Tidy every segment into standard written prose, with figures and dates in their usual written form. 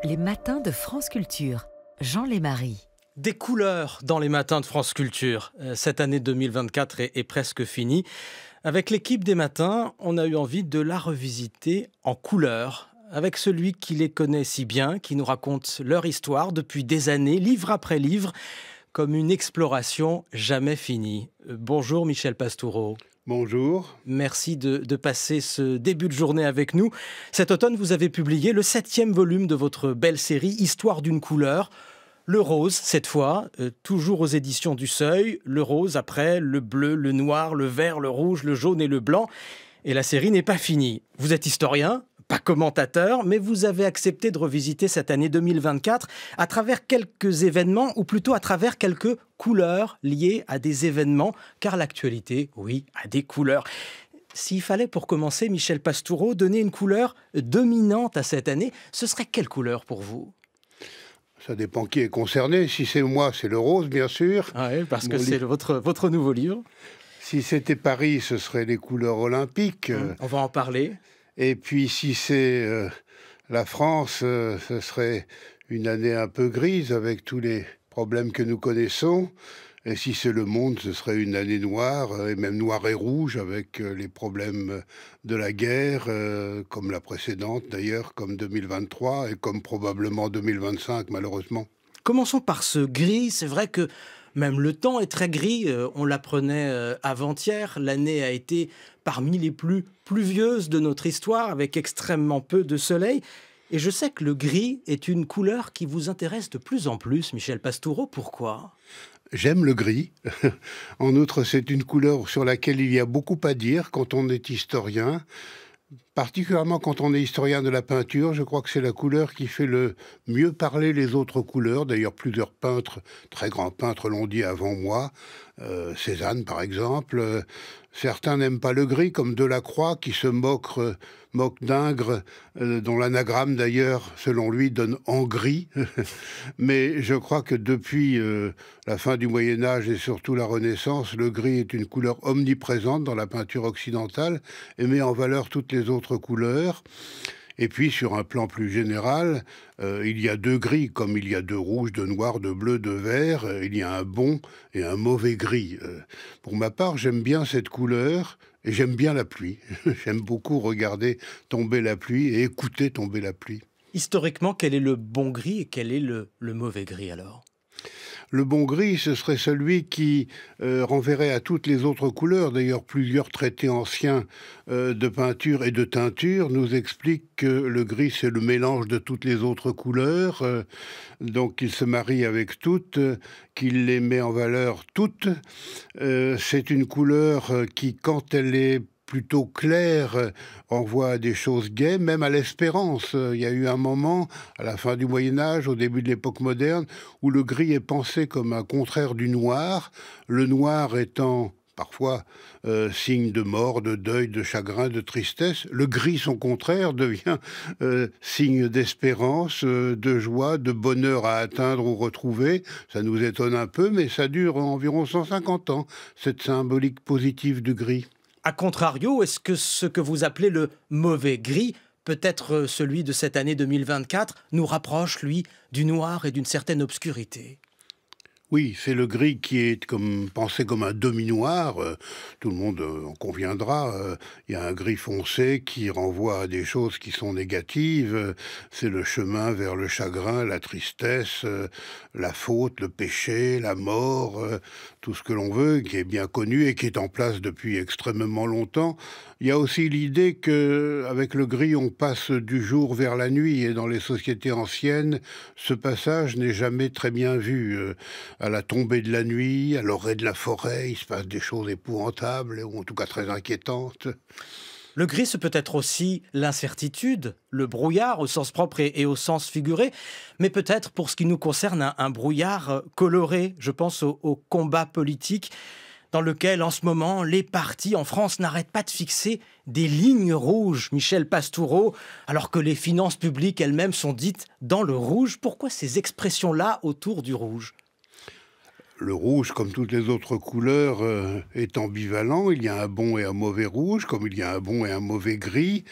Les matins de France Culture. Jean Lémarie. Des couleurs dans les matins de France Culture. Cette année 2024 est presque finie. Avec l'équipe des matins, on a eu envie de la revisiter en couleurs, avec celui qui les connaît si bien, qui nous raconte leur histoire depuis des années, livre après livre, comme une exploration jamais finie. Bonjour Michel Pastoureau. Bonjour. Merci de passer ce début de journée avec nous. Cet automne, vous avez publié le 7e volume de votre belle série « Histoire d'une couleur ». Le rose, cette fois, toujours aux éditions du Seuil. Le rose, après, le bleu, le noir, le vert, le rouge, le jaune et le blanc. Et la série n'est pas finie. Vous êtes historien, pas commentateur, mais vous avez accepté de revisiter cette année 2024 à travers quelques événements, ou plutôt à travers quelques couleurs liées à des événements, car l'actualité, oui, a des couleurs. S'il fallait, pour commencer, Michel Pastoureau, donner une couleur dominante à cette année, ce serait quelle couleur pour vous ? Ça dépend qui est concerné. Si c'est moi, c'est le rose, bien sûr. Ah oui, parce que c'est votre nouveau livre. Si c'était Paris, ce serait les couleurs olympiques. On va en parler. Et puis si c'est la France, ce serait une année un peu grise avec tous les problèmes que nous connaissons. Et si c'est le monde, ce serait une année noire, et même noire et rouge, avec les problèmes de la guerre, comme la précédente d'ailleurs, comme 2023, et comme probablement 2025, malheureusement. Commençons par ce gris. C'est vrai que même le temps est très gris. On l'apprenait avant-hier. L'année a été parmi les plus pluvieuses de notre histoire, avec extrêmement peu de soleil. Et je sais que le gris est une couleur qui vous intéresse de plus en plus, Michel Pastoureau. Pourquoi ? J'aime le gris. En outre, c'est une couleur sur laquelle il y a beaucoup à dire quand on est historien. Particulièrement quand on est historien de la peinture, je crois que c'est la couleur qui fait le mieux parler les autres couleurs. D'ailleurs, plusieurs peintres, très grands peintres l'ont dit avant moi. Cézanne, par exemple. Certains n'aiment pas le gris, comme Delacroix, qui se moque d'Ingres, dont l'anagramme, d'ailleurs, selon lui, donne en gris. Mais je crois que depuis la fin du Moyen-Âge et surtout la Renaissance, le gris est une couleur omniprésente dans la peinture occidentale et met en valeur toutes les autres couleurs. Et puis, sur un plan plus général, il y a deux gris, comme il y a deux rouges, deux noirs, deux bleus, deux verts. Il y a un bon et un mauvais gris. Pour ma part, j'aime bien cette couleur et j'aime bien la pluie. J'aime beaucoup regarder tomber la pluie et écouter tomber la pluie. Historiquement, quel est le bon gris et quel est le mauvais gris alors ? Le bon gris, ce serait celui qui renverrait à toutes les autres couleurs. D'ailleurs, plusieurs traités anciens de peinture et de teinture nous expliquent que le gris, c'est le mélange de toutes les autres couleurs. Donc, il se marie avec toutes, qu'il les met en valeur toutes. C'est une couleur qui, quand elle est plutôt clair, renvoie à des choses gaies, même à l'espérance. Il y a eu un moment, à la fin du Moyen-Âge, au début de l'époque moderne, où le gris est pensé comme un contraire du noir, le noir étant parfois signe de mort, de deuil, de chagrin, de tristesse. Le gris, son contraire, devient signe d'espérance, de joie, de bonheur à atteindre ou retrouver. Ça nous étonne un peu, mais ça dure environ 150 ans, cette symbolique positive du gris. A contrario, est-ce que ce que vous appelez le mauvais gris, peut-être celui de cette année 2024, nous rapproche, lui, du noir et d'une certaine obscurité ? Oui, c'est le gris qui est pensé comme un demi-noir. Tout le monde en conviendra. Il y a un gris foncé qui renvoie à des choses qui sont négatives. C'est le chemin vers le chagrin, la tristesse, la faute, le péché, la mort, tout ce que l'on veut, qui est bien connu et qui est en place depuis extrêmement longtemps. Il y a aussi l'idée qu'avec le gris, on passe du jour vers la nuit. Et dans les sociétés anciennes, ce passage n'est jamais très bien vu. À la tombée de la nuit, à l'orée de la forêt, il se passe des choses épouvantables, ou en tout cas très inquiétantes. Le gris, c'est peut-être aussi l'incertitude, le brouillard au sens propre et au sens figuré, mais peut-être pour ce qui nous concerne un brouillard coloré. Je pense au combat politique dans lequel en ce moment les partis en France n'arrêtent pas de fixer des lignes rouges, Michel Pastoureau, alors que les finances publiques elles-mêmes sont dites dans le rouge. Pourquoi ces expressions-là autour du rouge ? Le rouge, comme toutes les autres couleurs, est ambivalent. Il y a un bon et un mauvais rouge, comme il y a un bon et un mauvais gris.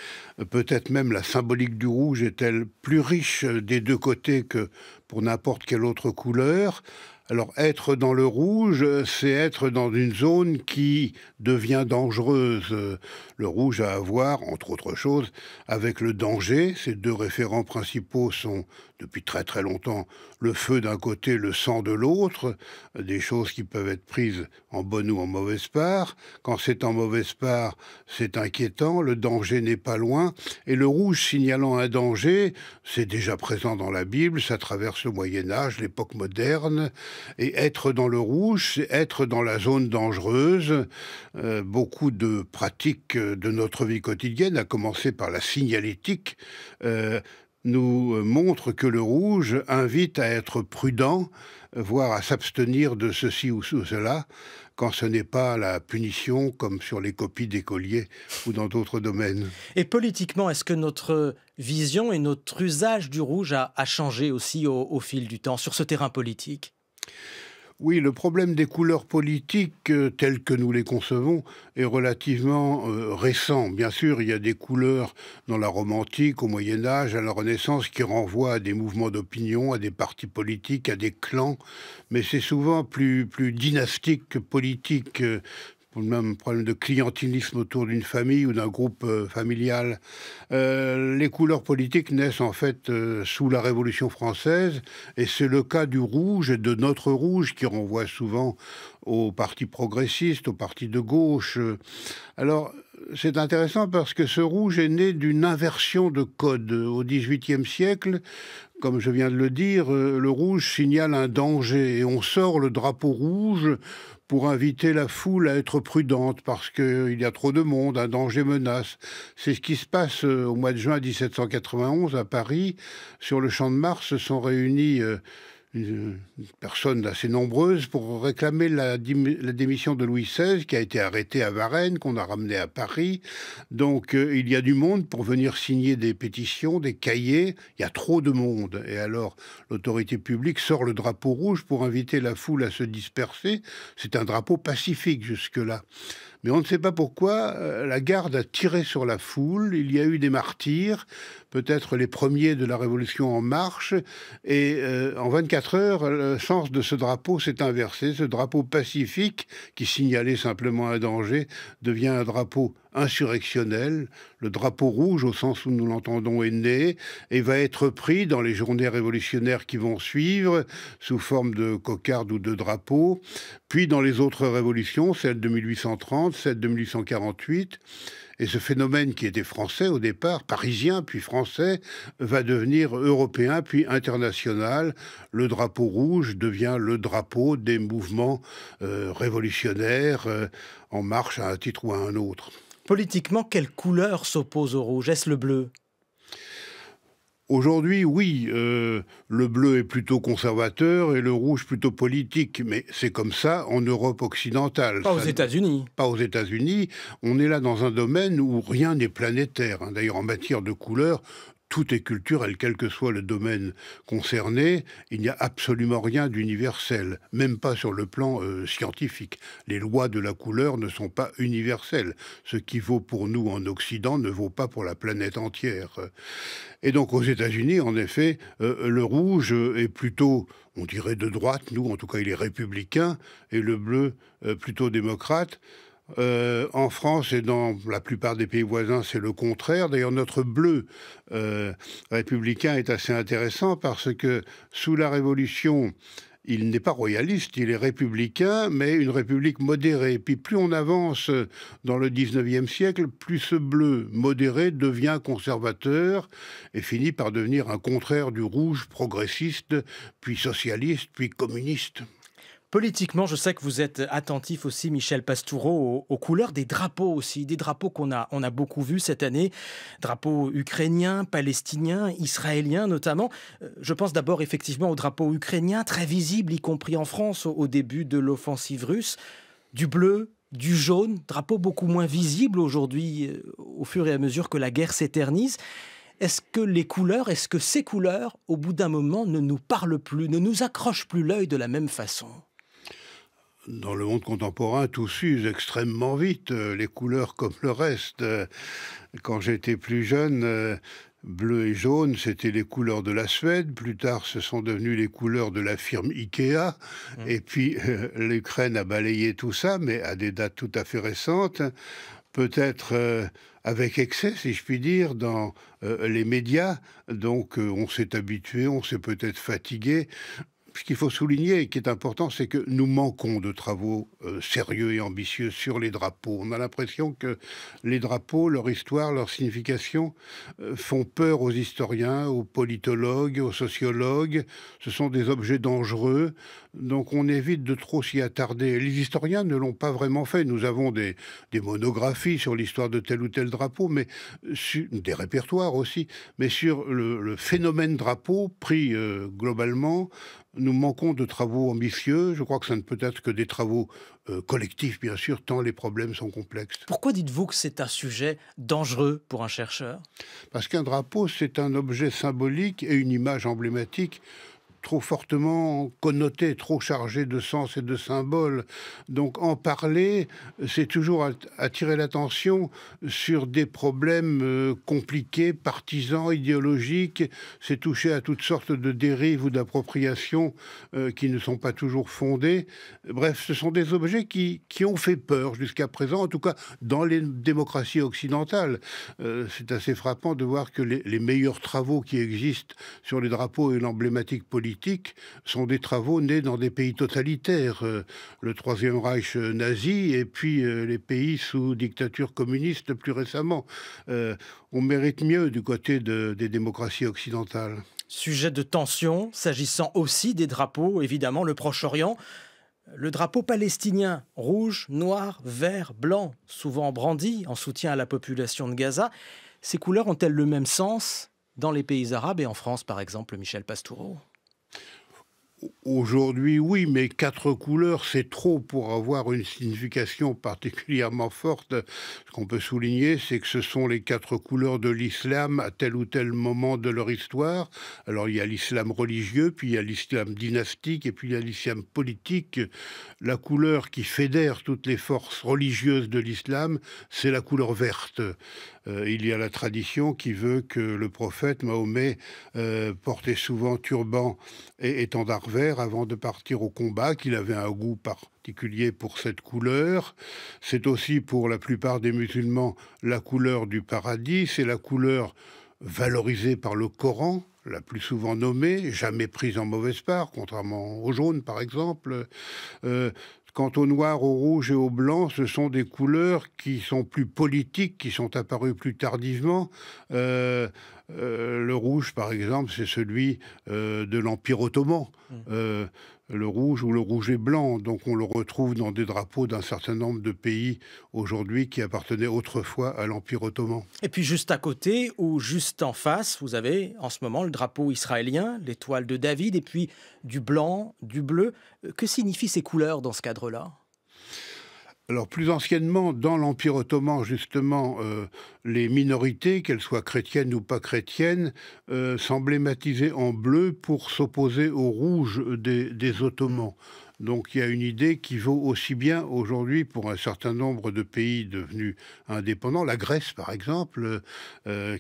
Peut-être même la symbolique du rouge est-elle plus riche des deux côtés que pour n'importe quelle autre couleur. Alors, être dans le rouge, c'est être dans une zone qui devient dangereuse. Le rouge a à voir, entre autres choses, avec le danger. Ces deux référents principaux sont, depuis très très longtemps, le feu d'un côté, le sang de l'autre, des choses qui peuvent être prises en bonne ou en mauvaise part. Quand c'est en mauvaise part, c'est inquiétant, le danger n'est pas loin. Et le rouge signalant un danger, c'est déjà présent dans la Bible, ça traverse le Moyen-Âge, l'époque moderne. Et être dans le rouge, c'est être dans la zone dangereuse. Beaucoup de pratiques de notre vie quotidienne, à commencer par la signalétique, nous montrent que le rouge invite à être prudent, voire à s'abstenir de ceci ou cela, quand ce n'est pas la punition, comme sur les copies d'écoliers ou dans d'autres domaines. Et politiquement, est-ce que notre vision et notre usage du rouge a changé aussi au fil du temps sur ce terrain politique ? Oui, le problème des couleurs politiques telles que nous les concevons est relativement récent. Bien sûr, il y a des couleurs dans la Rome antique, au Moyen-Âge, à la Renaissance, qui renvoient à des mouvements d'opinion, à des partis politiques, à des clans, mais c'est souvent plus dynastique que politique. Pour le même problème de clientélisme autour d'une famille ou d'un groupe familial. Les couleurs politiques naissent en fait sous la Révolution française, et c'est le cas du rouge et de notre rouge qui renvoie souvent aux partis progressistes, aux partis de gauche. Alors, c'est intéressant parce que ce rouge est né d'une inversion de code. Au XVIIIe siècle, comme je viens de le dire, le rouge signale un danger et on sort le drapeau rouge pour inviter la foule à être prudente parce qu'il y a trop de monde, un danger menace. C'est ce qui se passe au mois de juin 1791 à Paris. Sur le Champ de Mars se sont réunis une personne assez nombreuse pour réclamer la démission de Louis XVI, qui a été arrêté à Varennes, qu'on a ramené à Paris. Donc il y a du monde pour venir signer des pétitions, des cahiers. Il y a trop de monde. Et alors l'autorité publique sort le drapeau rouge pour inviter la foule à se disperser. C'est un drapeau pacifique jusque-là. Mais on ne sait pas pourquoi la garde a tiré sur la foule. Il y a eu des martyrs, peut-être les premiers de la Révolution en marche. Et en 24 heures, le sens de ce drapeau s'est inversé. Ce drapeau pacifique, qui signalait simplement un danger, devient un drapeau insurrectionnel. Le drapeau rouge, au sens où nous l'entendons, est né et va être pris dans les journées révolutionnaires qui vont suivre, sous forme de cocarde ou de drapeau, puis dans les autres révolutions, celle de 1830, celle de 1848. Et ce phénomène qui était français au départ, parisien puis français, va devenir européen puis international. Le drapeau rouge devient le drapeau des mouvements révolutionnaires en marche à un titre ou à un autre. Politiquement, quelle couleur s'oppose au rouge? Est-ce le bleu? Aujourd'hui, oui, le bleu est plutôt conservateur et le rouge plutôt politique, mais c'est comme ça en Europe occidentale. Pas aux États-Unis. Pas aux États-Unis. On est là dans un domaine où rien n'est planétaire. D'ailleurs, en matière de couleurs, tout est culturel, quel que soit le domaine concerné. Il n'y a absolument rien d'universel, même pas sur le plan scientifique. Les lois de la couleur ne sont pas universelles. Ce qui vaut pour nous en Occident ne vaut pas pour la planète entière. Et donc aux États-Unis, en effet, le rouge est plutôt, on dirait de droite, nous en tout cas il est républicain, et le bleu plutôt démocrate. En France et dans la plupart des pays voisins, c'est le contraire. D'ailleurs, notre bleu républicain est assez intéressant parce que sous la Révolution, il n'est pas royaliste, il est républicain, mais une république modérée. Puis plus on avance dans le 19e siècle, plus ce bleu modéré devient conservateur et finit par devenir un contraire du rouge progressiste, puis socialiste, puis communiste. Politiquement, je sais que vous êtes attentif aussi, Michel Pastoureau, aux couleurs des drapeaux aussi, des drapeaux qu'on a beaucoup vus cette année, drapeaux ukrainiens, palestiniens, israéliens notamment. Je pense d'abord effectivement aux drapeaux ukrainiens, très visibles, y compris en France au début de l'offensive russe, du bleu, du jaune, drapeaux beaucoup moins visibles aujourd'hui au fur et à mesure que la guerre s'éternise. Est-ce que ces couleurs, au bout d'un moment, ne nous parlent plus, ne nous accrochent plus l'œil de la même façon ? Dans le monde contemporain, tout s'use extrêmement vite, les couleurs comme le reste. Quand j'étais plus jeune, bleu et jaune, c'était les couleurs de la Suède. Plus tard, ce sont devenues les couleurs de la firme Ikea. Et puis, l'Ukraine a balayé tout ça, mais à des dates tout à fait récentes. Peut-être avec excès, si je puis dire, dans les médias. Donc, on s'est habitué, on s'est peut-être fatigué. Ce qu'il faut souligner et qui est important, c'est que nous manquons de travaux sérieux et ambitieux sur les drapeaux. On a l'impression que les drapeaux, leur histoire, leur signification font peur aux historiens, aux politologues, aux sociologues. Ce sont des objets dangereux, donc on évite de trop s'y attarder. Les historiens ne l'ont pas vraiment fait. Nous avons des monographies sur l'histoire de tel ou tel drapeau, mais des répertoires aussi, mais sur le phénomène drapeau pris globalement, nous manquons de travaux ambitieux. Je crois que ça ne peut être que des travaux collectifs, bien sûr, tant les problèmes sont complexes. Pourquoi dites-vous que c'est un sujet dangereux pour un chercheur? Parce qu'un drapeau, c'est un objet symbolique et une image emblématique trop fortement connoté, trop chargé de sens et de symboles. Donc en parler, c'est toujours attirer l'attention sur des problèmes compliqués, partisans, idéologiques. C'est toucher à toutes sortes de dérives ou d'appropriations qui ne sont pas toujours fondées. Bref, ce sont des objets qui ont fait peur jusqu'à présent, en tout cas dans les démocraties occidentales. C'est assez frappant de voir que les meilleurs travaux qui existent sur les drapeaux et l'emblématique politique sont des travaux nés dans des pays totalitaires, le Troisième Reich nazi et puis les pays sous dictature communiste plus récemment. On mérite mieux du côté des démocraties occidentales. Sujet de tension, s'agissant aussi des drapeaux, évidemment, le Proche-Orient. Le drapeau palestinien, rouge, noir, vert, blanc, souvent brandi en soutien à la population de Gaza, ces couleurs ont-elles le même sens dans les pays arabes et en France, par exemple, Michel Pastoureau? Aujourd'hui, oui, mais 4 couleurs, c'est trop pour avoir une signification particulièrement forte. Ce qu'on peut souligner, c'est que ce sont les 4 couleurs de l'islam à tel ou tel moment de leur histoire. Alors, il y a l'islam religieux, puis il y a l'islam dynastique, et puis il y a l'islam politique. La couleur qui fédère toutes les forces religieuses de l'islam, c'est la couleur verte. Il y a la tradition qui veut que le prophète Mahomet portait souvent turban et étendard vert avant de partir au combat, qu'il avait un goût particulier pour cette couleur. C'est aussi pour la plupart des musulmans la couleur du paradis, c'est la couleur valorisée par le Coran, la plus souvent nommée, jamais prise en mauvaise part, contrairement au jaune par exemple. Quant au noir, au rouge et au blanc, ce sont des couleurs qui sont plus politiques, qui sont apparues plus tardivement. Le rouge, par exemple, c'est celui de l'Empire ottoman. Le rouge ou le rouge et blanc. Donc on le retrouve dans des drapeaux d'un certain nombre de pays aujourd'hui qui appartenaient autrefois à l'Empire ottoman. Et puis juste à côté, ou juste en face, vous avez en ce moment le drapeau israélien, l'étoile de David, et puis du blanc, du bleu. Que signifient ces couleurs dans ce cadre-là ? Alors plus anciennement, dans l'Empire ottoman, justement, les minorités, qu'elles soient chrétiennes ou pas chrétiennes, s'emblématisaient en bleu pour s'opposer au rouge des Ottomans. Donc il y a une idée qui vaut aussi bien aujourd'hui pour un certain nombre de pays devenus indépendants. La Grèce, par exemple,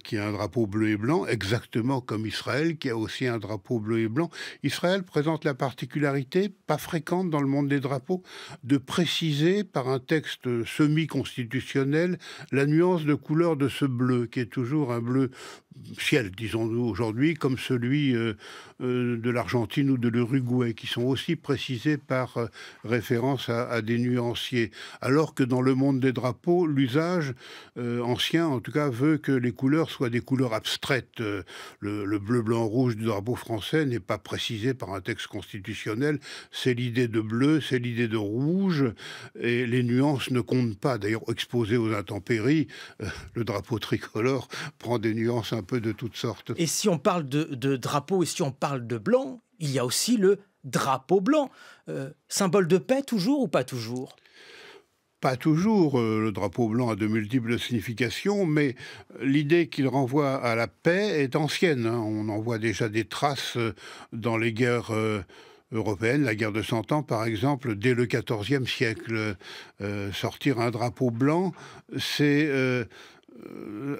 qui a un drapeau bleu et blanc, exactement comme Israël, qui a aussi un drapeau bleu et blanc. Israël présente la particularité, pas fréquente dans le monde des drapeaux, de préciser par un texte semi-constitutionnel la nuance de couleur de ce bleu, qui est toujours un bleu ciel, disons-nous aujourd'hui, comme celui de l'Argentine ou de l'Uruguay, qui sont aussi précisés par référence à des nuanciers. Alors que dans le monde des drapeaux, l'usage ancien, en tout cas, veut que les couleurs soient des couleurs abstraites. Le bleu, blanc, rouge du drapeau français n'est pas précisé par un texte constitutionnel. C'est l'idée de bleu, c'est l'idée de rouge, et les nuances ne comptent pas. D'ailleurs, exposé aux intempéries, le drapeau tricolore prend des nuances un peu de toutes sortes. Et si on parle de drapeau et si on parle de blanc, il y a aussi le drapeau blanc. Symbole de paix toujours ou pas toujours ? Pas toujours. Le drapeau blanc a de multiples significations, mais l'idée qu'il renvoie à la paix est ancienne. On en voit déjà des traces dans les guerres européenne. La guerre de Cent Ans, par exemple, dès le XIVe siècle, sortir un drapeau blanc, c'est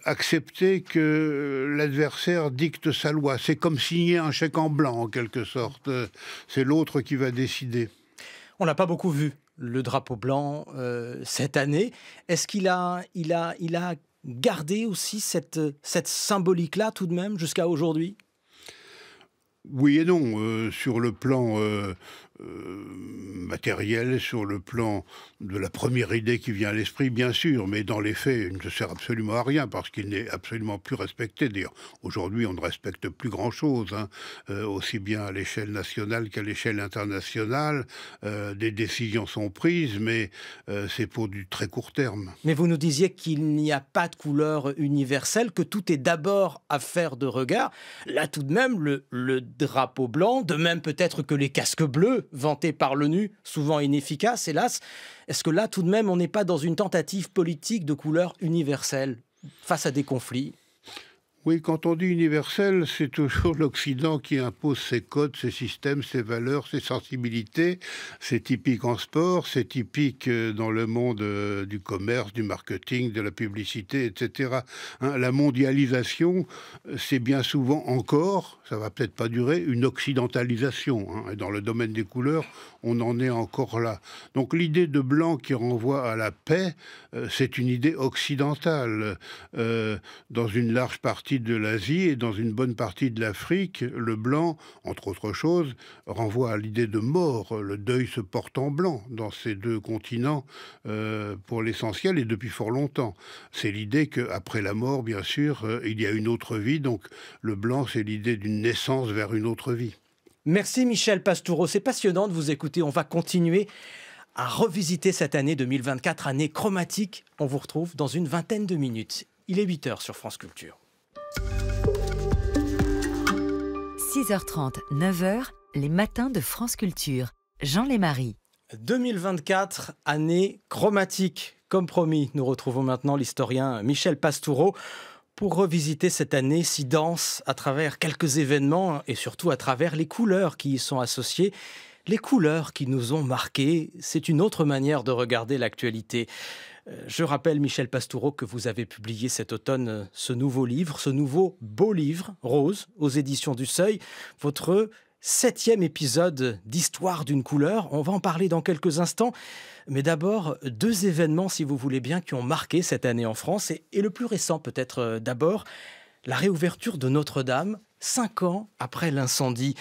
accepter que l'adversaire dicte sa loi. C'est comme signer un chèque en blanc, en quelque sorte. C'est l'autre qui va décider. On l'a pas beaucoup vu, le drapeau blanc, cette année. Est-ce qu'il a gardé aussi cette symbolique-là, tout de même, jusqu'à aujourd'hui? Oui et non. Sur le plan matériel, sur le plan de la première idée qui vient à l'esprit, bien sûr, mais dans les faits, il ne sert absolument à rien parce qu'il n'est absolument plus respecté. D'ailleurs, aujourd'hui, on ne respecte plus grand-chose, aussi bien à l'échelle nationale qu'à l'échelle internationale. Des décisions sont prises, mais c'est pour du très court terme. Mais vous nous disiez qu'il n'y a pas de couleur universelle, que tout est d'abord affaire de regard. Là, tout de même, le drapeau blanc, de même peut-être que les casques bleus, vantés par l'ONU, souvent inefficaces, hélas. Est-ce que là, tout de même, on n'est pas dans une tentative politique de couleur universelle face à des conflits? Oui, quand on dit universel, c'est toujours l'Occident qui impose ses codes, ses systèmes, ses valeurs, ses sensibilités. C'est typique en sport, c'est typique dans le monde du commerce, du marketing, de la publicité, etc. La mondialisation, c'est bien souvent encore, ça va peut-être pas durer, une occidentalisation. Et dans le domaine des couleurs, on en est encore là. Donc l'idée de blanc qui renvoie à la paix, c'est une idée occidentale. Dans une large partie de l'Asie et dans une bonne partie de l'Afrique, le blanc, entre autres choses, renvoie à l'idée de mort. Le deuil se porte en blanc dans ces deux continents pour l'essentiel et depuis fort longtemps. C'est l'idée qu'après la mort, bien sûr, il y a une autre vie. Donc le blanc, c'est l'idée d'une naissance vers une autre vie. Merci Michel Pastoureau, c'est passionnant de vous écouter. On va continuer à revisiter cette année 2024, année chromatique. On vous retrouve dans une vingtaine de minutes. Il est 8h sur France Culture. 6h30, 9h, les matins de France Culture. Jean Lémarie. 2024, année chromatique. Comme promis, nous retrouvons maintenant l'historien Michel Pastoureau pour revisiter cette année si dense à travers quelques événements et surtout à travers les couleurs qui y sont associées. Les couleurs qui nous ont marqués, c'est une autre manière de regarder l'actualité. Je rappelle, Michel Pastoureau, que vous avez publié cet automne ce nouveau livre, ce nouveau beau livre, Rose, aux éditions du Seuil, votre 7e épisode d'Histoire d'une couleur. On va en parler dans quelques instants. Mais d'abord, 2 événements, si vous voulez bien, qui ont marqué cette année en France. Et le plus récent, peut-être d'abord, la réouverture de Notre-Dame, 5 ans après l'incendie.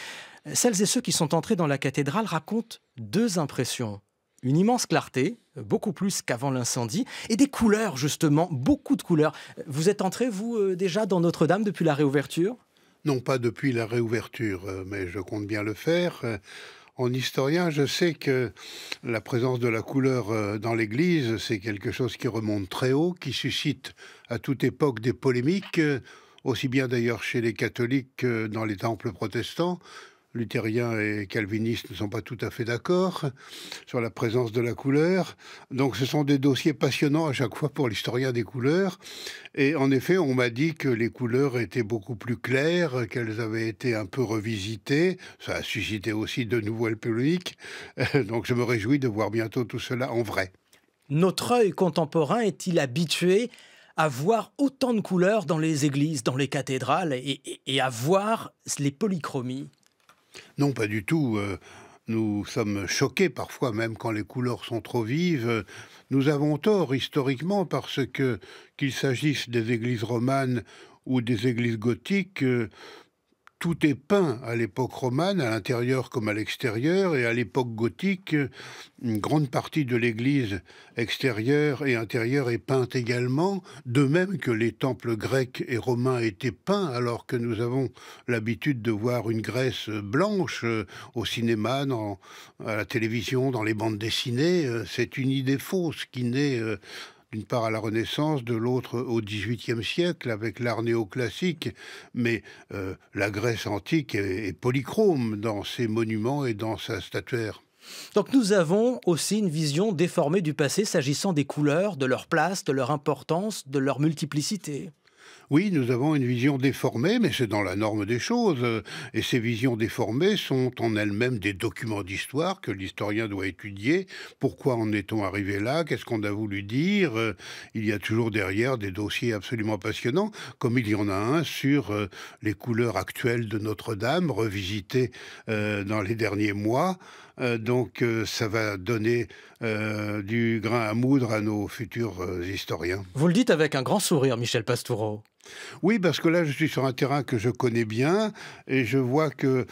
Celles et ceux qui sont entrés dans la cathédrale racontent 2 impressions. Une immense clarté, beaucoup plus qu'avant l'incendie, et des couleurs, justement, beaucoup de couleurs. Vous êtes entré, vous, déjà dans Notre-Dame depuis la réouverture ? Non, pas depuis la réouverture, mais je compte bien le faire. En historien, je sais que la présence de la couleur dans l'Église, c'est quelque chose qui remonte très haut, qui suscite à toute époque des polémiques, aussi bien d'ailleurs chez les catholiques que dans les temples protestants. Luthériens et calvinistes ne sont pas tout à fait d'accord sur la présence de la couleur. Donc ce sont des dossiers passionnants à chaque fois pour l'historien des couleurs. Et en effet, on m'a dit que les couleurs étaient beaucoup plus claires, qu'elles avaient été un peu revisitées. Ça a suscité aussi de nouvelles polémiques. Donc je me réjouis de voir bientôt tout cela en vrai. Notre œil contemporain est-il habitué à voir autant de couleurs dans les églises, dans les cathédrales, et à voir les polychromies ? Non, pas du tout. Nous sommes choqués parfois, même quand les couleurs sont trop vives. Nous avons tort historiquement parce que, qu'il s'agisse des églises romanes ou des églises gothiques, tout est peint à l'époque romane, à l'intérieur comme à l'extérieur, et à l'époque gothique, une grande partie de l'église extérieure et intérieure est peinte également, de même que les temples grecs et romains étaient peints, alors que nous avons l'habitude de voir une Grèce blanche au cinéma, à la télévision, dans les bandes dessinées. C'est une idée fausse qui naît d'une part à la Renaissance, de l'autre au XVIIIe siècle avec l'art néoclassique. Mais la Grèce antique est polychrome dans ses monuments et dans sa statuaire. Donc nous avons aussi une vision déformée du passé s'agissant des couleurs, de leur place, de leur importance, de leur multiplicité. Oui, nous avons une vision déformée, mais c'est dans la norme des choses. Et ces visions déformées sont en elles-mêmes des documents d'histoire que l'historien doit étudier. Pourquoi en est-on arrivé là? Qu'est-ce qu'on a voulu dire? Il y a toujours derrière des dossiers absolument passionnants, comme il y en a un sur les couleurs actuelles de Notre-Dame, revisitées dans les derniers mois. Ça va donner du grain à moudre à nos futurs historiens. Vous le dites avec un grand sourire, Michel Pastoureau. Oui, parce que là, je suis sur un terrain que je connais bien et je vois que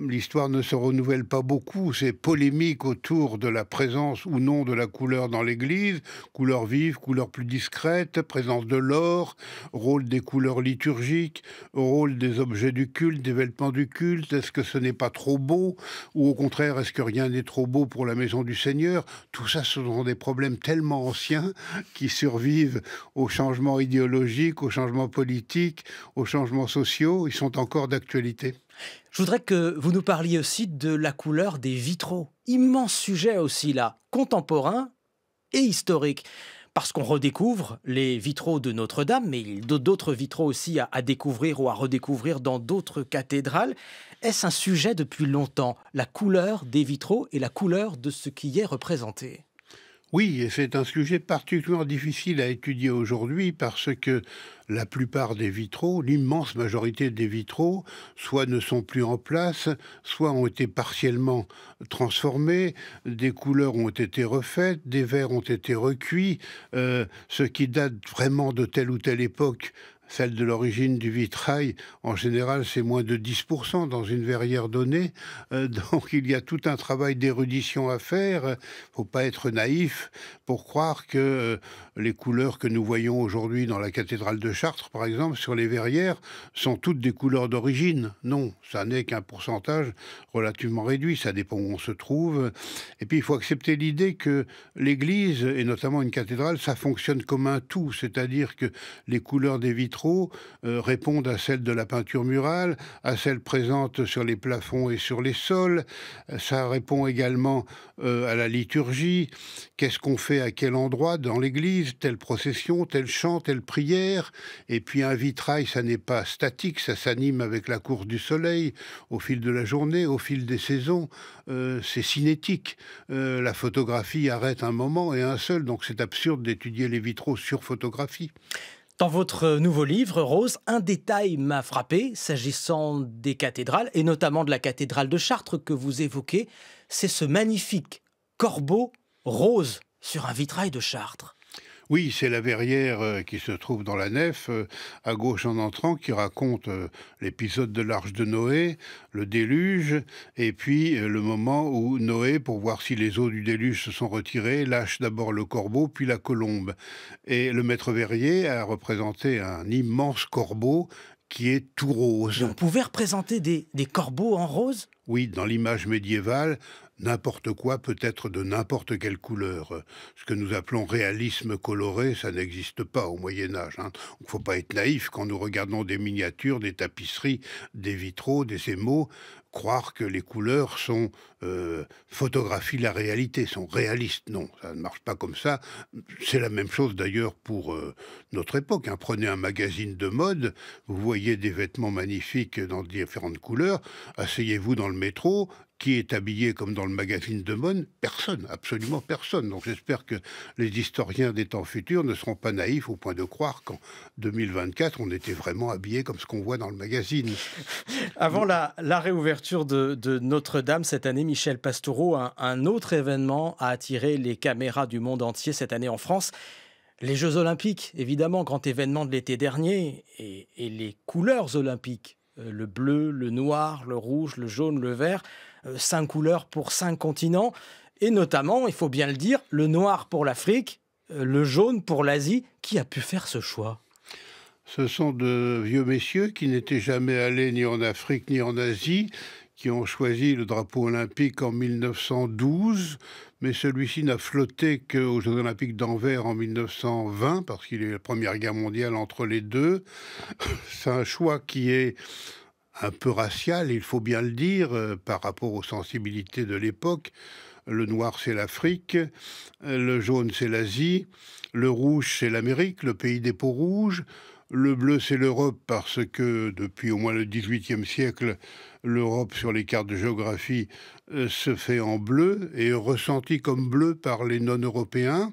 l'histoire ne se renouvelle pas beaucoup. C'est polémique autour de la présence ou non de la couleur dans l'Église, couleur vive, couleur plus discrète, présence de l'or, rôle des couleurs liturgiques, rôle des objets du culte, des vêtements du culte. Est-ce que ce n'est pas trop beau? Ou au contraire, est-ce que rien n'est trop beau pour la maison du Seigneur? Tout ça, ce sont des problèmes tellement anciens qui survivent aux changements idéologiques, aux changements politiques, aux changements sociaux. Ils sont encore d'actualité. Je voudrais que vous nous parliez aussi de la couleur des vitraux. Immense sujet aussi là, contemporain et historique. Parce qu'on redécouvre les vitraux de Notre-Dame, mais il y a d'autres vitraux aussi à découvrir ou à redécouvrir dans d'autres cathédrales. Est-ce un sujet depuis longtemps, la couleur des vitraux et la couleur de ce qui y est représenté? Oui, et c'est un sujet particulièrement difficile à étudier aujourd'hui parce que la plupart des vitraux, l'immense majorité des vitraux, soit ne sont plus en place, soit ont été partiellement transformés, des couleurs ont été refaites, des verres ont été recuits, ce qui date vraiment de telle ou telle époque. Celle de l'origine du vitrail, en général, c'est moins de 10% dans une verrière donnée. Donc, il y a tout un travail d'érudition à faire. Il ne faut pas être naïf pour croire que les couleurs que nous voyons aujourd'hui dans la cathédrale de Chartres, par exemple, sur les verrières, sont toutes des couleurs d'origine. Non, ça n'est qu'un pourcentage relativement réduit. Ça dépend où on se trouve. Et puis, il faut accepter l'idée que l'Église, et notamment une cathédrale, ça fonctionne comme un tout. C'est-à-dire que les couleurs des vitraux répondent à celles de la peinture murale, à celles présentes sur les plafonds et sur les sols. Ça répond également à la liturgie. Qu'est-ce qu'on fait à quel endroit dans l'église? Telle procession, tel chant, telle prière. Et puis un vitrail, ça n'est pas statique, ça s'anime avec la course du soleil au fil de la journée, au fil des saisons. C'est cinétique. La photographie arrête un moment et un seul, donc c'est absurde d'étudier les vitraux sur photographie. Dans votre nouveau livre, Rose, un détail m'a frappé s'agissant des cathédrales, et notamment de la cathédrale de Chartres que vous évoquez, c'est ce magnifique corbeau rose sur un vitrail de Chartres. Oui, c'est la verrière qui se trouve dans la nef, à gauche en entrant, qui raconte l'épisode de l'Arche de Noé, le déluge, et puis le moment où Noé, pour voir si les eaux du déluge se sont retirées, lâche d'abord le corbeau, puis la colombe. Et le maître verrier a représenté un immense corbeau qui est tout rose. Et on pouvait représenter des corbeaux en rose? Oui, dans l'image médiévale, n'importe quoi peut être de n'importe quelle couleur. Ce que nous appelons réalisme coloré, ça n'existe pas au Moyen-Âge. Il ne faut pas être naïf quand nous regardons des miniatures, des tapisseries, des vitraux, des émaux, croire que les couleurs photographient la réalité, sont réalistes. Non, ça ne marche pas comme ça. C'est la même chose d'ailleurs pour notre époque. Prenez un magazine de mode, vous voyez des vêtements magnifiques dans différentes couleurs, asseyez-vous dans le métro. Qui est habillé comme dans le magazine de mode? Personne, absolument personne. Donc j'espère que les historiens des temps futurs ne seront pas naïfs au point de croire qu'en 2024, on était vraiment habillé comme ce qu'on voit dans le magazine. Avant la réouverture de Notre-Dame cette année, Michel Pastoureau, un autre événement a attiré les caméras du monde entier cette année en France. Les Jeux Olympiques, évidemment, grand événement de l'été dernier, et les couleurs olympiques. Le bleu, le noir, le rouge, le jaune, le vert, 5 couleurs pour 5 continents, et notamment, il faut bien le dire, le noir pour l'Afrique, le jaune pour l'Asie. Qui a pu faire ce choix? Ce sont de vieux messieurs qui n'étaient jamais allés ni en Afrique ni en Asie, qui ont choisi le drapeau olympique en 1912, mais celui-ci n'a flotté qu'aux Jeux Olympiques d'Anvers en 1920, parce qu'il y a eu la Première Guerre mondiale entre les deux. C'est un choix qui est un peu racial, il faut bien le dire, par rapport aux sensibilités de l'époque. Le noir, c'est l'Afrique, le jaune, c'est l'Asie, le rouge, c'est l'Amérique, le pays des peaux rouges. Le bleu, c'est l'Europe parce que depuis au moins le XVIIIe siècle, l'Europe sur les cartes de géographie se fait en bleu et est ressentie comme bleu par les non-européens.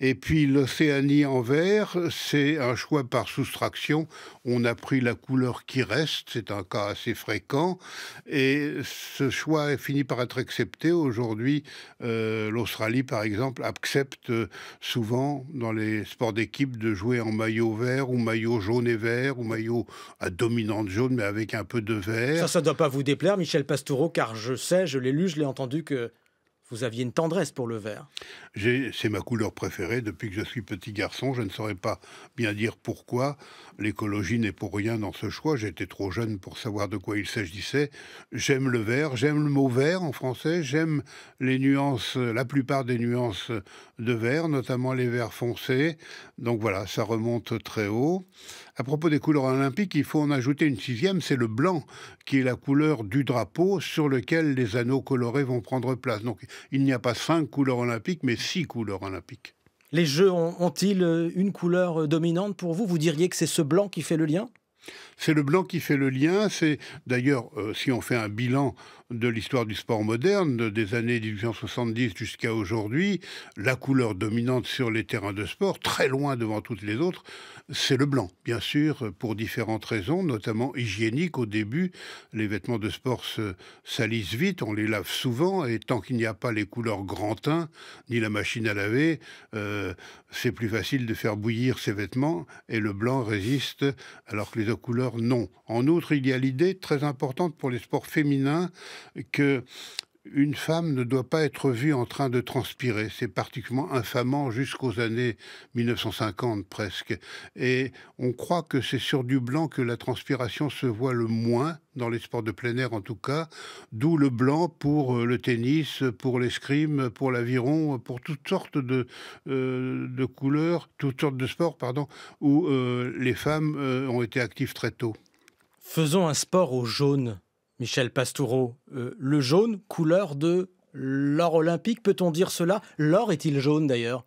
Et puis l'Océanie en vert, c'est un choix par soustraction. On a pris la couleur qui reste, c'est un cas assez fréquent. Et ce choix a fini par être accepté. Aujourd'hui, l'Australie, par exemple, accepte souvent dans les sports d'équipe de jouer en maillot vert ou maillot jaune et vert ou maillot à dominante jaune mais avec un peu de vert. Ça ne doit pas vous déplaire, Michel Pastoureau, car je sais, je l'ai lu, je l'ai entendu que vous aviez une tendresse pour le vert. C'est ma couleur préférée depuis que je suis petit garçon. Je ne saurais pas bien dire pourquoi. L'écologie n'est pour rien dans ce choix. J'étais trop jeune pour savoir de quoi il s'agissait. J'aime le vert, j'aime le mot vert en français. J'aime les nuances, la plupart des nuances de vert, notamment les verts foncés. Donc voilà, ça remonte très haut. À propos des couleurs olympiques, il faut en ajouter une sixième, c'est le blanc, qui est la couleur du drapeau sur lequel les anneaux colorés vont prendre place. Donc il n'y a pas 5 couleurs olympiques, mais 6 couleurs olympiques. Les Jeux ont-ils une couleur dominante pour vous? Vous diriez que c'est ce blanc qui fait le lien? C'est le blanc qui fait le lien. C'est d'ailleurs, si on fait un bilan de l'histoire du sport moderne, des années 1870 jusqu'à aujourd'hui, la couleur dominante sur les terrains de sport, très loin devant toutes les autres, c'est le blanc. Bien sûr, pour différentes raisons, notamment hygiéniques. Au début, les vêtements de sport se salissent vite, on les lave souvent, et tant qu'il n'y a pas les couleurs grand teint, ni la machine à laver, c'est plus facile de faire bouillir ces vêtements, et le blanc résiste, alors que les autres couleurs, non. En outre, il y a l'idée très importante pour les sports féminins que une femme ne doit pas être vue en train de transpirer. C'est particulièrement infamant jusqu'aux années 1950 presque. Et on croit que c'est sur du blanc que la transpiration se voit le moins, dans les sports de plein air en tout cas, d'où le blanc pour le tennis, pour l'escrime, pour l'aviron, pour toutes sortes de couleurs, toutes sortes de sports, pardon, où les femmes ont été actives très tôt. Faisons un sport au jaune. Michel Pastoureau, le jaune, couleur de l'or olympique, peut-on dire cela? L'or est-il jaune d'ailleurs?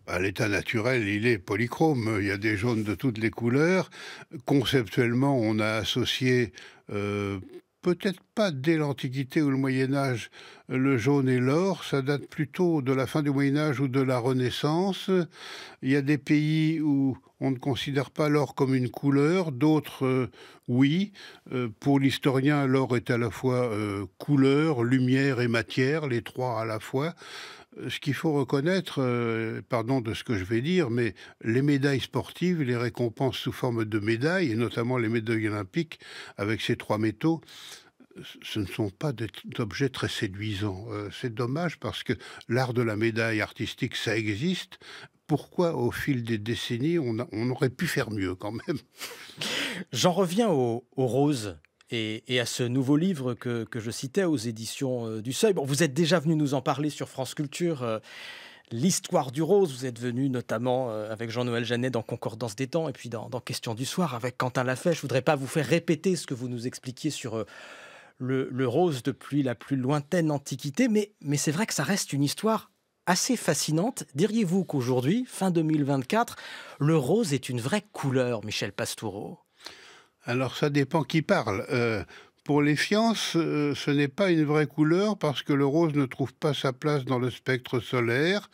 À l'état naturel, il est polychrome. Il y a des jaunes de toutes les couleurs. Conceptuellement, on a associé, peut-être pas dès l'Antiquité ou le Moyen-Âge, le jaune et l'or. Ça date plutôt de la fin du Moyen-Âge ou de la Renaissance. Il y a des pays où on ne considère pas l'or comme une couleur, d'autres, oui. Pour l'historien, l'or est à la fois couleur, lumière et matière, les trois à la fois. Ce qu'il faut reconnaître, pardon de ce que je vais dire, mais les médailles sportives, les récompenses sous forme de médailles, et notamment les médailles olympiques, avec ces 3 métaux, ce ne sont pas des objets très séduisants. C'est dommage parce que l'art de la médaille artistique, ça existe. Pourquoi, au fil des décennies, on aurait pu faire mieux quand même? J'en reviens au rose. Et à ce nouveau livre que je citais aux éditions du Seuil. Bon, vous êtes déjà venu nous en parler sur France Culture, l'histoire du rose. Vous êtes venu notamment avec Jean-Noël Jeannet dans Concordance des temps et puis dans Questions du soir avec Quentin Lafay. Je ne voudrais pas vous faire répéter ce que vous nous expliquiez sur le rose depuis la plus lointaine antiquité, mais c'est vrai que ça reste une histoire assez fascinante. Diriez-vous qu'aujourd'hui, fin 2024, le rose est une vraie couleur, Michel Pastoureau? Alors ça dépend qui parle. Pour les sciences, ce n'est pas une vraie couleur parce que le rose ne trouve pas sa place dans le spectre solaire,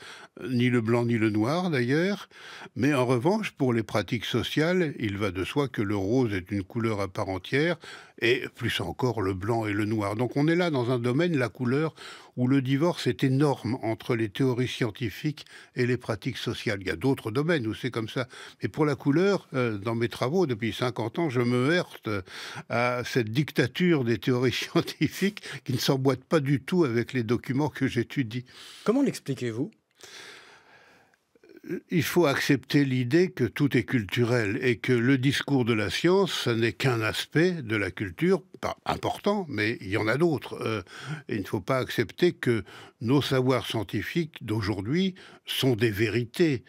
ni le blanc ni le noir d'ailleurs. Mais en revanche, pour les pratiques sociales, il va de soi que le rose est une couleur à part entière, et plus encore le blanc et le noir. Donc on est là dans un domaine, la couleur, où le divorce est énorme entre les théories scientifiques et les pratiques sociales. Il y a d'autres domaines où c'est comme ça. Mais pour la couleur, dans mes travaux depuis 50 ans, je me heurte à cette dictature des théories scientifiques qui ne s'emboîtent pas du tout avec les documents que j'étudie. Comment l'expliquez-vous? Il faut accepter l'idée que tout est culturel et que le discours de la science, ce n'est qu'un aspect de la culture, pas important, mais il y en a d'autres. Il ne faut pas accepter que nos savoirs scientifiques d'aujourd'hui sont des vérités.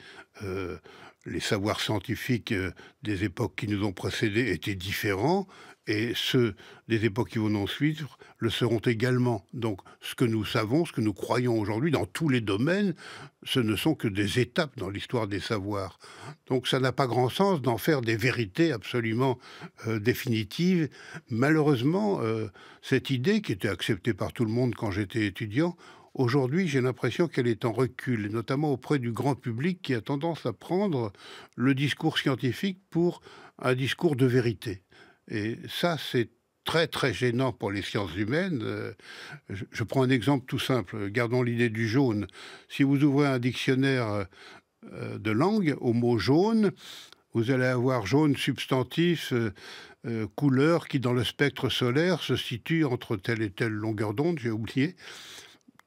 les savoirs scientifiques des époques qui nous ont précédés étaient différents, et ceux des époques qui vont nous suivre le seront également. Donc ce que nous savons, ce que nous croyons aujourd'hui dans tous les domaines, ce ne sont que des étapes dans l'histoire des savoirs. Donc ça n'a pas grand sens d'en faire des vérités absolument définitives. Malheureusement, cette idée qui était acceptée par tout le monde quand j'étais étudiant, aujourd'hui, j'ai l'impression qu'elle est en recul, notamment auprès du grand public qui a tendance à prendre le discours scientifique pour un discours de vérité. Et ça, c'est très, très gênant pour les sciences humaines. Je prends un exemple tout simple. Gardons l'idée du jaune. Si vous ouvrez un dictionnaire de langue au mot jaune, vous allez avoir jaune substantif, couleur qui, dans le spectre solaire, se situe entre telle et telle longueur d'onde, j'ai oublié.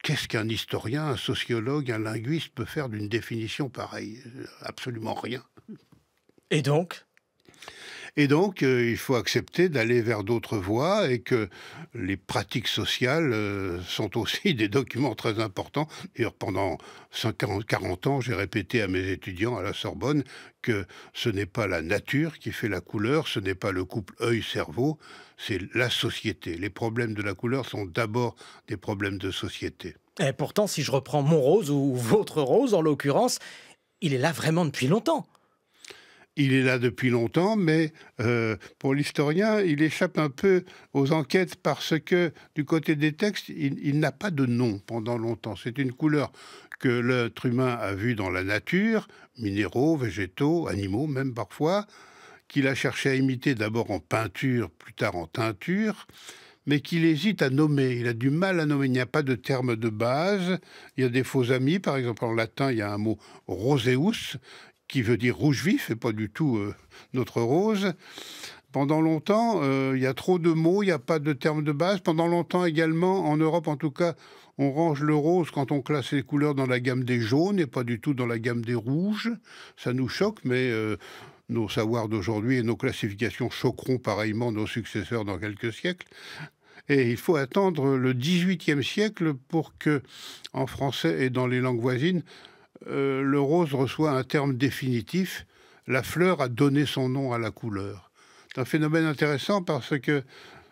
Qu'est-ce qu'un historien, un sociologue, un linguiste peut faire d'une définition pareille? Absolument rien. Et donc, il faut accepter d'aller vers d'autres voies et que les pratiques sociales sont aussi des documents très importants. D'ailleurs, pendant 40 ans, j'ai répété à mes étudiants à la Sorbonne que ce n'est pas la nature qui fait la couleur, ce n'est pas le couple œil-cerveau, c'est la société. Les problèmes de la couleur sont d'abord des problèmes de société. et pourtant, si je reprends mon rose ou votre rose en l'occurrence, il est là vraiment depuis longtemps. Il est là depuis longtemps, mais pour l'historien, il échappe un peu aux enquêtes parce que, du côté des textes, il n'a pas de nom pendant longtemps. C'est une couleur que l'être humain a vue dans la nature, minéraux, végétaux, animaux même parfois, qu'il a cherché à imiter d'abord en peinture, plus tard en teinture, mais qu'il hésite à nommer. Il a du mal à nommer. Il n'y a pas de terme de base. Il y a des faux amis. Par exemple, en latin, il y a un mot « roseus », qui veut dire rouge vif, et pas du tout notre rose. Pendant longtemps, il y a trop de mots, il n'y a pas de terme de base. Pendant longtemps également, en Europe en tout cas, on range le rose quand on classe les couleurs dans la gamme des jaunes et pas du tout dans la gamme des rouges. Ça nous choque, mais nos savoirs d'aujourd'hui et nos classifications choqueront pareillement nos successeurs dans quelques siècles. Et il faut attendre le XVIIIe siècle pour que, en français et dans les langues voisines, le rose reçoit un terme définitif. La fleur a donné son nom à la couleur. C'est un phénomène intéressant parce que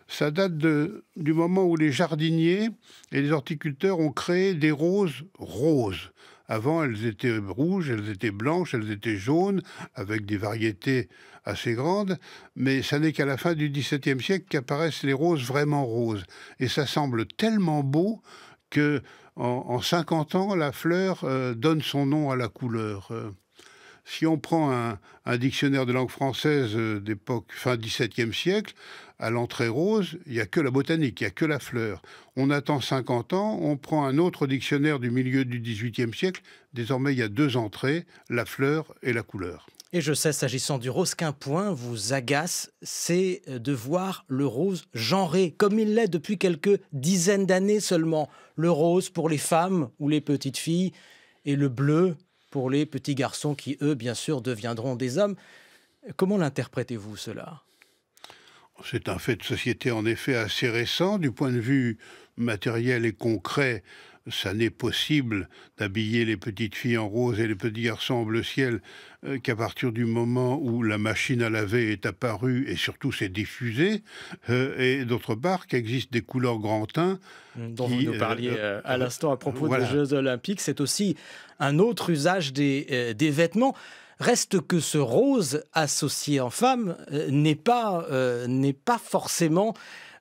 ça date du moment où les jardiniers et les horticulteurs ont créé des roses roses. Avant, elles étaient rouges, elles étaient blanches, elles étaient jaunes, avec des variétés assez grandes. Mais ça n'est qu'à la fin du XVIIe siècle qu'apparaissent les roses vraiment roses. Et ça semble tellement beau que en 50 ans, la fleur donne son nom à la couleur. Si on prend un dictionnaire de langue française d'époque fin XVIIe siècle, à l'entrée rose, il n'y a que la botanique, il n'y a que la fleur. On attend 50 ans, on prend un autre dictionnaire du milieu du XVIIIe siècle. Désormais, il y a 2 entrées, la fleur et la couleur. Et je sais, s'agissant du rose, qu'un point vous agace, c'est de voir le rose genré, comme il l'est depuis quelques dizaines d'années seulement. Le rose pour les femmes ou les petites filles, et le bleu pour les petits garçons qui, eux, bien sûr, deviendront des hommes. Comment l'interprétez-vous, cela ? C'est un fait de société, en effet, assez récent. Du point de vue matériel et concret, ça n'est possible d'habiller les petites filles en rose et les petits garçons en bleu ciel qu'à partir du moment où la machine à laver est apparue et surtout s'est diffusée. Et d'autre part, qu'existent des couleurs grand teint. Dont vous nous parliez à l'instant à propos voilà. des Jeux Olympiques. C'est aussi un autre usage des vêtements. Reste que ce rose associé en femme n'est pas forcément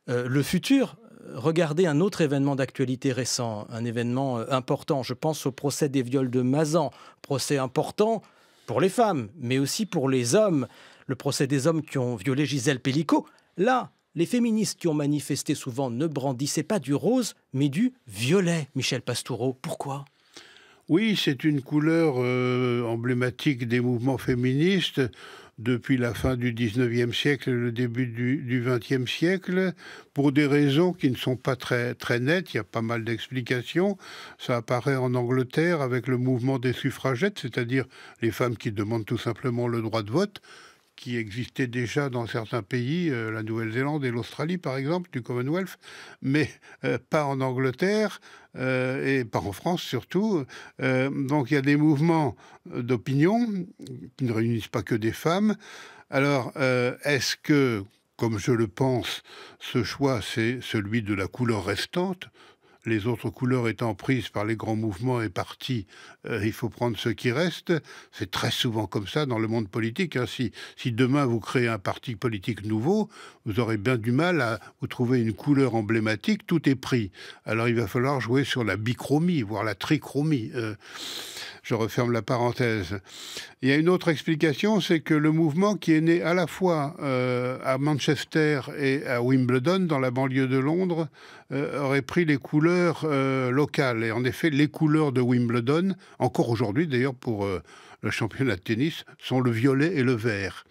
le futur. Regardez un autre événement d'actualité récent, un événement important. Je pense au procès des viols de Mazan. Procès important pour les femmes, mais aussi pour les hommes. Le procès des hommes qui ont violé Gisèle Pellicot. Là, les féministes qui ont manifesté souvent ne brandissaient pas du rose, mais du violet. Michel Pastoureau, pourquoi ? Oui, c'est une couleur emblématique des mouvements féministes depuis la fin du XIXe siècle et le début du XXe siècle, pour des raisons qui ne sont pas très, très nettes. Il y a pas mal d'explications. Ça apparaît en Angleterre avec le mouvement des suffragettes, c'est-à-dire les femmes qui demandent tout simplement le droit de vote, qui existait déjà dans certains pays, la Nouvelle-Zélande et l'Australie par exemple, du Commonwealth, mais pas en Angleterre et pas en France surtout. Donc il y a des mouvements d'opinion qui ne réunissent pas que des femmes. Alors, est-ce que, comme je le pense, ce choix, c'est celui de la couleur restante ? Les autres couleurs étant prises par les grands mouvements et partis, il faut prendre ce qui reste. C'est très souvent comme ça dans le monde politique. Hein. Si demain vous créez un parti politique nouveau, vous aurez bien du mal à vous trouver une couleur emblématique, tout est pris. Alors il va falloir jouer sur la bichromie, voire la trichromie. Je referme la parenthèse. Il y a une autre explication, c'est que le mouvement qui est né à la fois à Manchester et à Wimbledon, dans la banlieue de Londres, aurait pris les couleurs locales. Et en effet, les couleurs de Wimbledon, encore aujourd'hui d'ailleurs pour le championnat de tennis, sont le violet et le vert.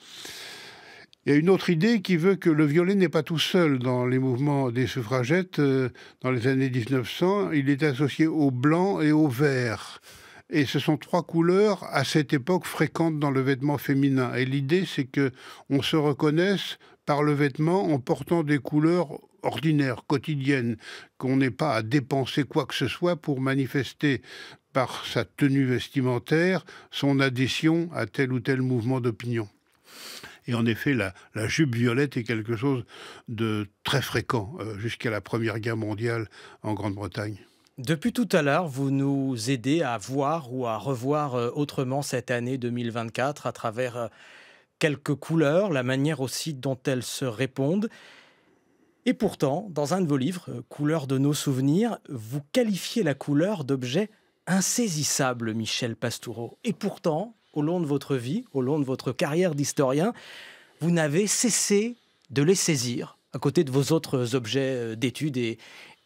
Il y a une autre idée qui veut que le violet n'est pas tout seul dans les mouvements des suffragettes. Dans les années 1900, il est associé au blanc et au vert. Et ce sont trois couleurs, à cette époque, fréquentes dans le vêtement féminin. Et l'idée, c'est qu'on se reconnaisse par le vêtement en portant des couleurs ordinaires, quotidiennes, qu'on n'ait pas à dépenser quoi que ce soit pour manifester par sa tenue vestimentaire son adhésion à tel ou tel mouvement d'opinion. Et en effet, la jupe violette est quelque chose de très fréquent jusqu'à la Première Guerre mondiale en Grande-Bretagne. Depuis tout à l'heure, vous nous aidez à voir ou à revoir autrement cette année 2024 à travers quelques couleurs, la manière aussi dont elles se répondent. Et pourtant, dans un de vos livres, Couleurs de nos souvenirs, vous qualifiez la couleur d'objet insaisissable, Michel Pastoureau. Et pourtant, au long de votre vie, au long de votre carrière d'historien, vous n'avez cessé de les saisir, à côté de vos autres objets d'études et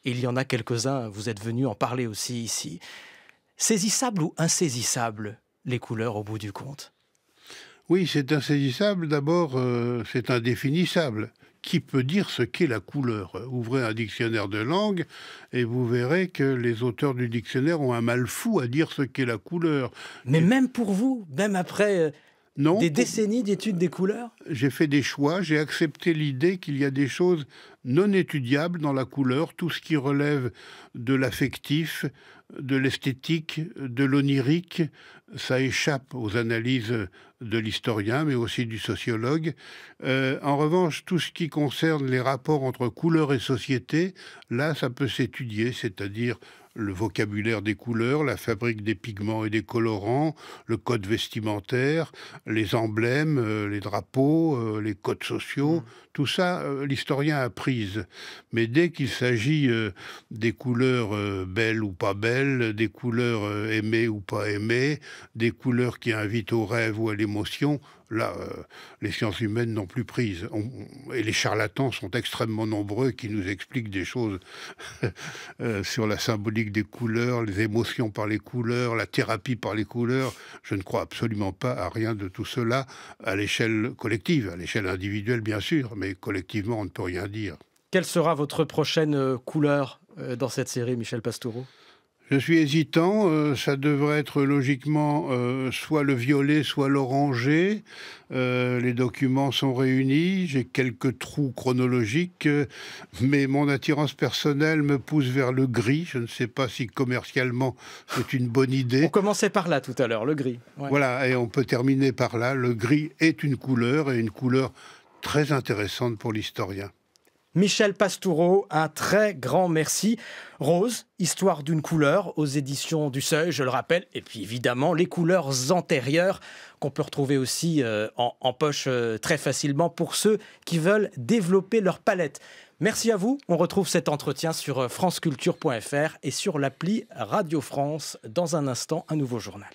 il y en a quelques-uns, vous êtes venu en parler aussi ici. Saisissable ou insaisissable, les couleurs au bout du compte ? Oui, c'est insaisissable. D'abord, c'est indéfinissable. Qui peut dire ce qu'est la couleur ? Ouvrez un dictionnaire de langue et vous verrez que les auteurs du dictionnaire ont un mal fou à dire ce qu'est la couleur. Mais même pour vous, même après des décennies d'études des couleurs ? J'ai fait des choix, j'ai accepté l'idée qu'il y a des choses non étudiables dans la couleur, tout ce qui relève de l'affectif, de l'esthétique, de l'onirique, ça échappe aux analyses de l'historien, mais aussi du sociologue. En revanche, tout ce qui concerne les rapports entre couleur et société, là, ça peut s'étudier, c'est-à-dire le vocabulaire des couleurs, la fabrique des pigments et des colorants, le code vestimentaire, les emblèmes, les drapeaux, les codes sociaux, tout ça, l'historien a prise. Mais dès qu'il s'agit des couleurs belles ou pas belles, des couleurs aimées ou pas aimées, des couleurs qui invitent au rêve ou à l'émotion, là, les sciences humaines n'ont plus prise. Et les charlatans sont extrêmement nombreux qui nous expliquent des choses sur la symbolique des couleurs, les émotions par les couleurs, la thérapie par les couleurs. Je ne crois absolument pas à rien de tout cela à l'échelle collective, à l'échelle individuelle bien sûr, mais collectivement on ne peut rien dire. Quelle sera votre prochaine couleur dans cette série, Michel Pastoureau ? Je suis hésitant, ça devrait être logiquement soit le violet, soit l'orangé. Les documents sont réunis, j'ai quelques trous chronologiques, mais mon attirance personnelle me pousse vers le gris. Je ne sais pas si commercialement c'est une bonne idée. On commençait par là tout à l'heure, le gris. Ouais. Voilà, et on peut terminer par là. Le gris est une couleur, et une couleur très intéressante pour l'historien. Michel Pastoureau, un très grand merci. Rose, Histoire d'une couleur, aux éditions du Seuil, je le rappelle. Et puis évidemment, les couleurs antérieures qu'on peut retrouver aussi en poche très facilement pour ceux qui veulent développer leur palette. Merci à vous. On retrouve cet entretien sur franceculture.fr et sur l'appli Radio France. Dans un instant, un nouveau journal.